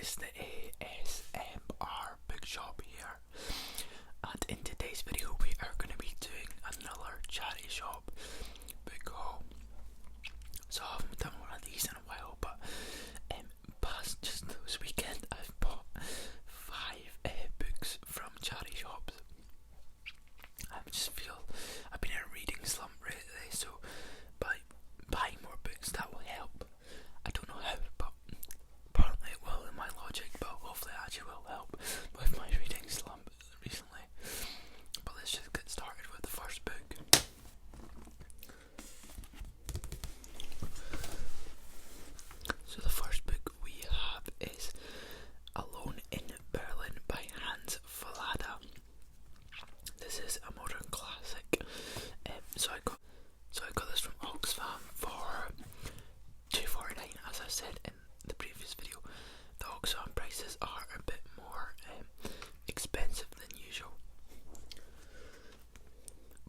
guys, the ASMR bookshop here, and in today's video we are going to be doing another charity shop book haul. So I haven't done one of these in a while, but past just this weekend I've bought 5 books from charity shops. I just feel I've been in a reading slump lately, so by buying more books that will help. I don't know how, but apparently it will in my logic, but hopefully it actually will help with my reading slump recently. But let's just get started with the first book. So the first book we have is Alone in Berlin by Valada. This is a modern classic. So I got this from Oxfam for £2.49, as I said in the previous video. The Oxfam prices are a bit more expensive than usual,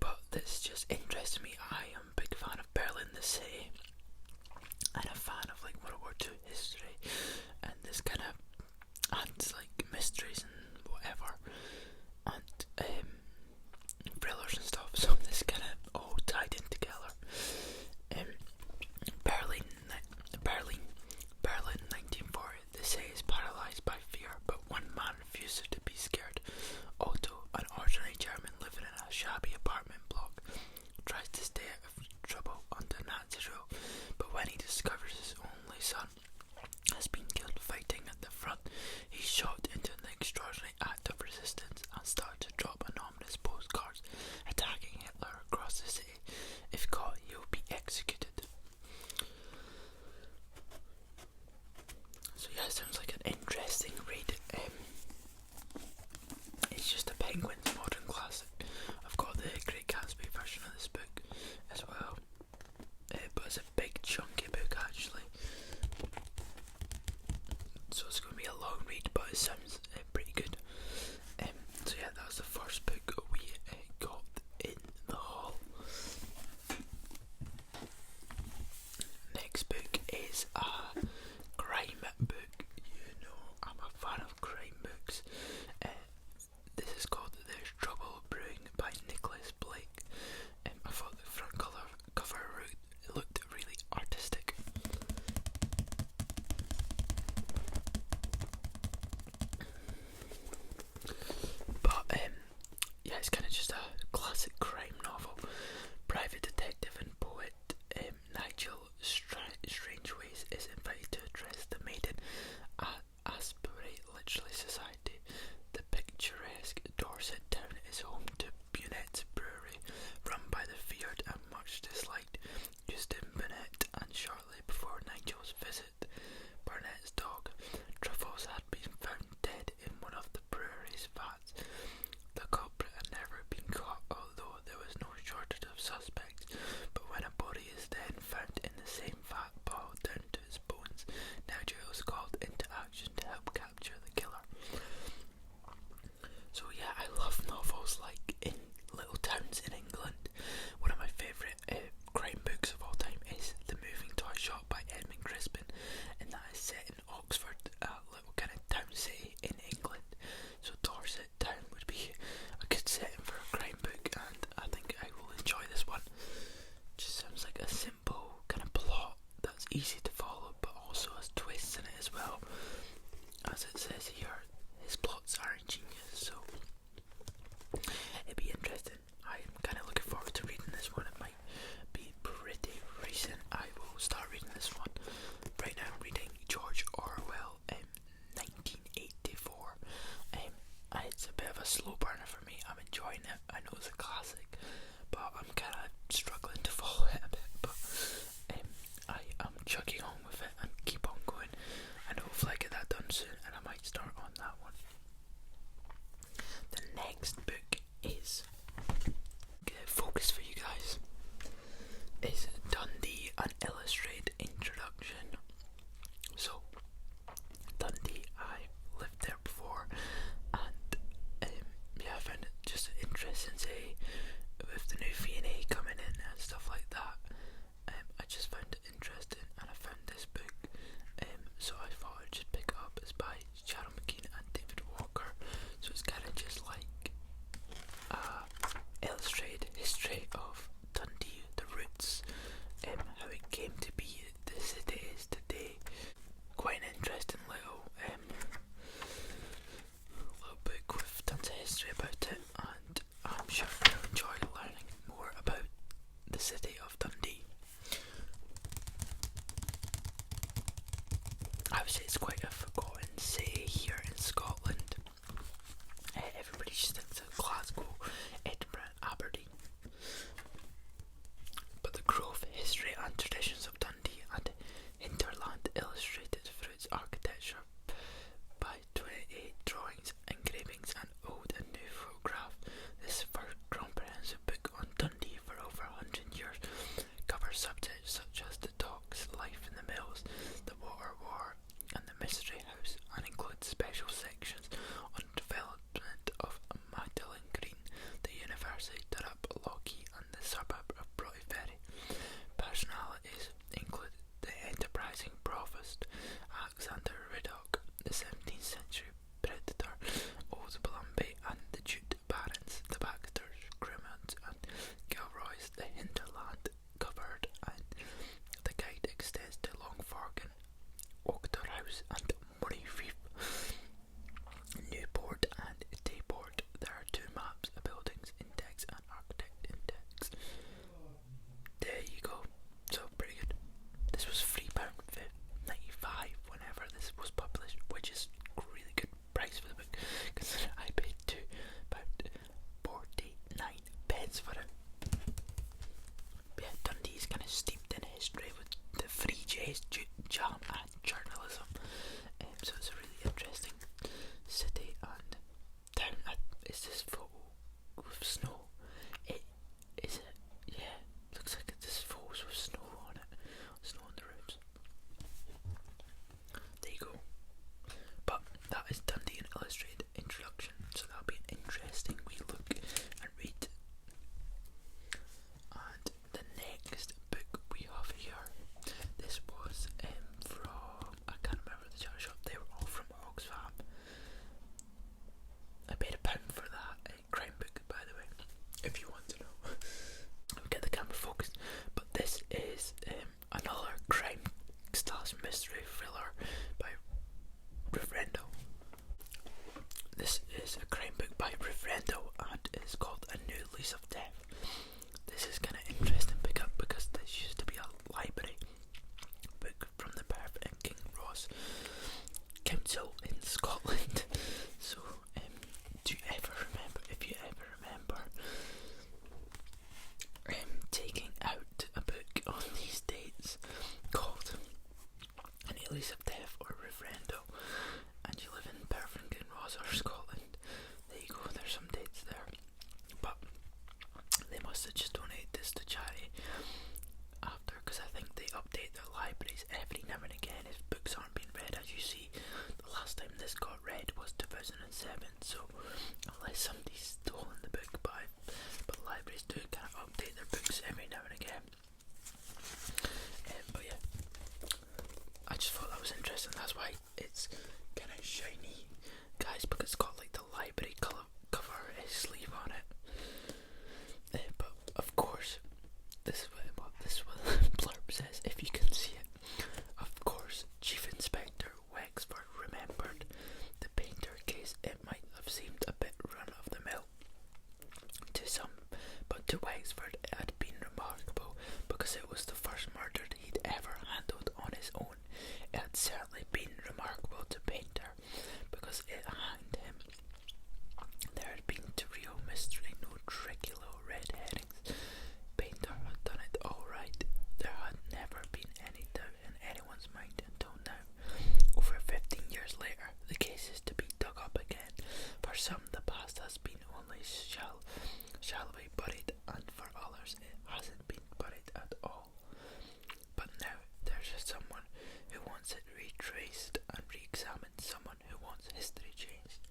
but this just interests me. I am a big fan of Berlin, the city, and a fan of like World War II history, and this kind of adds like mysteries and whatever, and thrillers and stuff. So this kind of all tied in together. Berlin, 1940. The city is paralysed by fear, but one man refuses to be scared. Otto, an ordinary German living in a shabby apartment block, tries to stay out of trouble under Nazi rule, but when he discovers his only son has been killed fighting at the front, he's shocked into an extraordinary act of resistance and starts to drop anonymous postcards attacking Hitler across the city. If caught, he will be executed. So yeah, it sounds like an interesting read. It's just a Penguin's modern classic. I've got the Great Gatsby version of this book as well, but it's a big chunky book actually. So it's going to be a long read, but it sounds pretty good. So yeah, that was the first book we got in the haul. Next book is a crime book. You know, I'm a fan of crime books. This is called There's Trouble Brewing by Nicholas Blake. I thought the front cover looked really artistic. I would say it's quite a forgotten city here in Scotland. Everybody just thinks of Glasgow, Edinburgh, Aberdeen. But the growth, history and traditions of Dundee and hinterland illustrated through its architecture by 28 drawings, engravings and old and new photographs. This first comprehensive book on Dundee for over 100 years covers subjects such as the docks, life in the mills, the water war and the mystery house, and includes special sections on development of Magdalen Green, the University, Durham, Lochee and the suburb of Broughty Ferry. Personalities include the enterprising provost Alexander Riddoch, the 17th century predator Old Blumby and the Jute barons, the Baxters, Grimmonds and Gilroys. The hinterland covered and the guide extends to Longforgan, Oaktor House and Murrayfield, Newport and Tayport. There are 2 maps, a buildings index and architect index. There you go. So pretty good. This was £3.95 whenever this was published, which is a really good price for the book, considering I paid £2.49 for it. But yeah, Dundee's kind of steeped in history with the 3Js, jam and journalism. So it's a really interesting city and town. Is this photo with snow? Is it? Yeah, looks like this photo's with snow on it. Snow on the roofs. There you go. But that is Dundee an Illustrated Introduction, so that'll be an interesting wee look and read. And the next book we have here, this was from, I can't remember the charity shop, they were all from Oxfam. I paid £1 for that crime book, by the way, if you want to know. I'll get the camera focused. But this is another crime / mystery thriller by Referendo. This is a crime book by Referendo and it's called A New Lease of Death. This is kind of interesting pick up because this used to be a library book from the Perth and King Ross Council in Scotland. So do you ever remember, if you ever remember taking out a book on these dates called A New Lease of Death or Referendo, and you live in Perth and King Ross or Scotland, there you go, there's some dates there. But they must have just donated this to charity after, because I think they update their libraries every now and again if books aren't being read. As you see, the last time this got read was 2007, so unless somebody's stolen the book, but libraries do kind of update their books every now and again. But yeah, I just thought that was interesting. That's why it's kind of shiny, guys, because it's got like the library cover sleeve on it. But of course, this is what the blurb says, if you can see it. Of course, Chief Inspector Wexford remembered the painter case. It might have seemed a bit run of the mill to some, but to Wexford it had been remarkable because it was the first murder he'd ever handled on his own. It had certainly been remarkable to Painter because it hanged him. There had been to real mystery, no tricky little red herrings. Painter had done it all right. There had never been any doubt in anyone's mind until now. Over 15 years later, the case is to be dug up again. For some, the past has been only shallowly buried, and for others, it hasn't been buried at all. But now, there's someone who wants it retraced and re-examined, someone who wants history changed.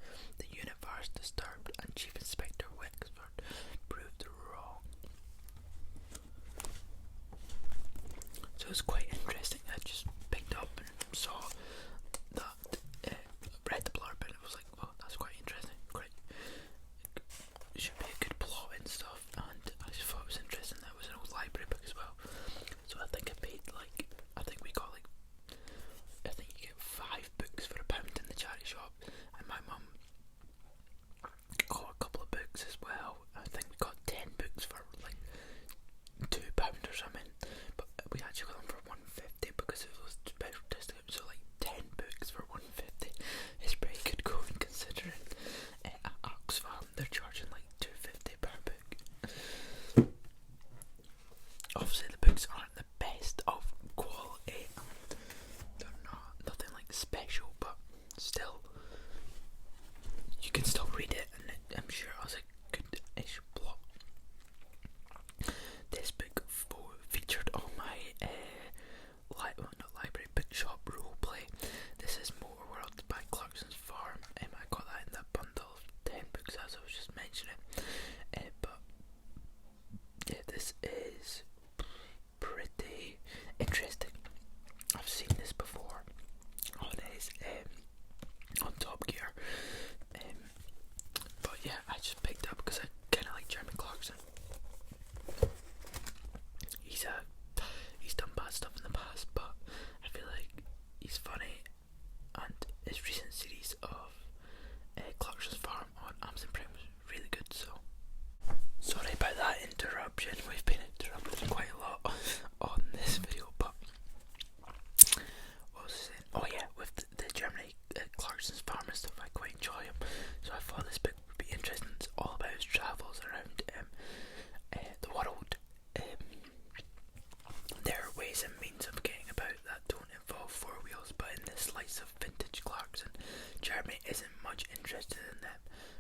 Jeremy isn't much interested in them.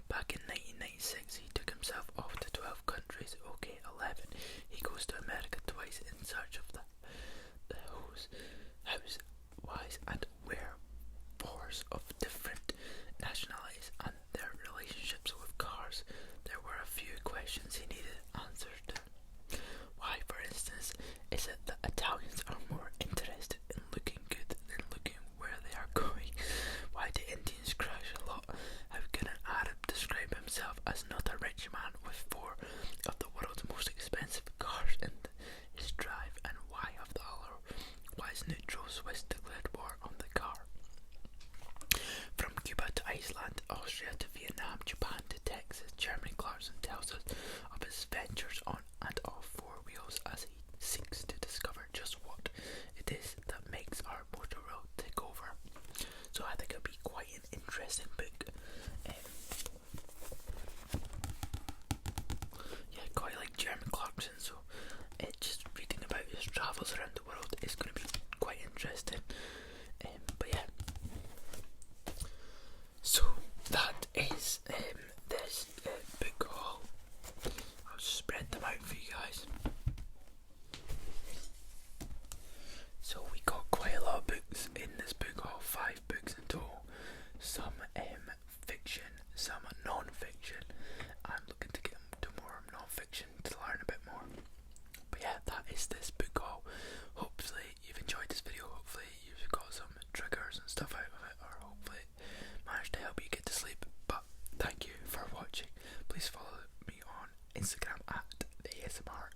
Back in 1996, he took himself off to 12 countries, okay, 11. He goes to America twice in search of the who's, hows, whys and wherefores of different nationalities and their relationships with cars. There were a few questions he needed answered to. Why, for instance, is it that Italians are more interested in looking good than looking where they are going? Why do Indians crash a lot? How can an Arab describe himself as not a rich man with 4 of the world's most expensive cars in his drive? And why have the otherwise neutral Swiss declared war on the car? From Cuba to Iceland, Austria to Vietnam, Japan to Texas, Jeremy Clarkson tells us of his ventures on and off 4 wheels as he seeks to discover just what it is that makes our motor world take over. So I think it'll be quite an interesting book. Yeah, quite like Jeremy Clarkson, so just reading about his travels around the world is going to be quite interesting. But yeah, so that is this book haul. I'll spread them out for you guys. So we got quite a lot of books in this book haul, 5 books in total. Some fiction, some non-fiction. I'm looking to get into more non-fiction to learn a bit more. But yeah, that is this book haul. Hopefully you've enjoyed this video. Hopefully you've got some triggers and stuff out of it, or hopefully managed to help you get to sleep. But thank you for watching. Please follow me on Instagram at the ASMR